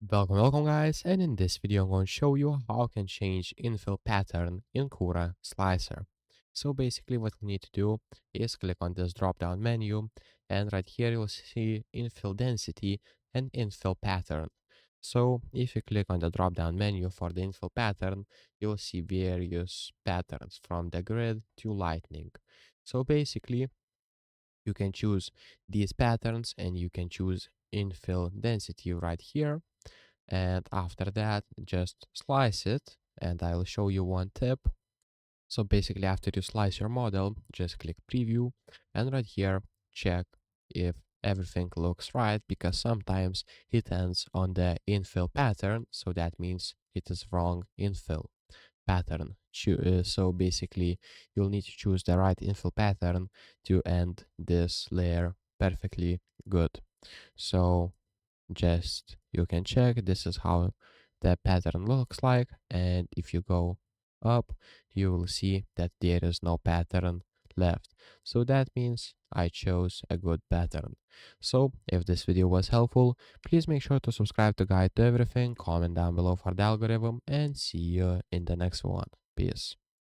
Welcome guys, and in this video I'm going to show you how I can change infill pattern in Cura slicer. So basically what you need to do is click on this drop down menu, and right here you'll see infill density and infill pattern. So if you click on the drop down menu for the infill pattern, you'll see various patterns from the grid to lightning. So basically you can choose these patterns and you can choose infill density right here, and after that just slice it, and I'll show you one tip. So basically after you slice your model, just click preview, and right here check if everything looks right, because sometimes it ends on the infill pattern, so that means it is wrong infill pattern. So basically you'll need to choose the right infill pattern to end this layer perfectly good. So just you can check this is how the pattern looks like, and if you go up you will see that there is no pattern left, so that means I chose a good pattern. So if this video was helpful, please make sure to subscribe to Guide to Everything, comment down below for the algorithm, and see you in the next one. Peace.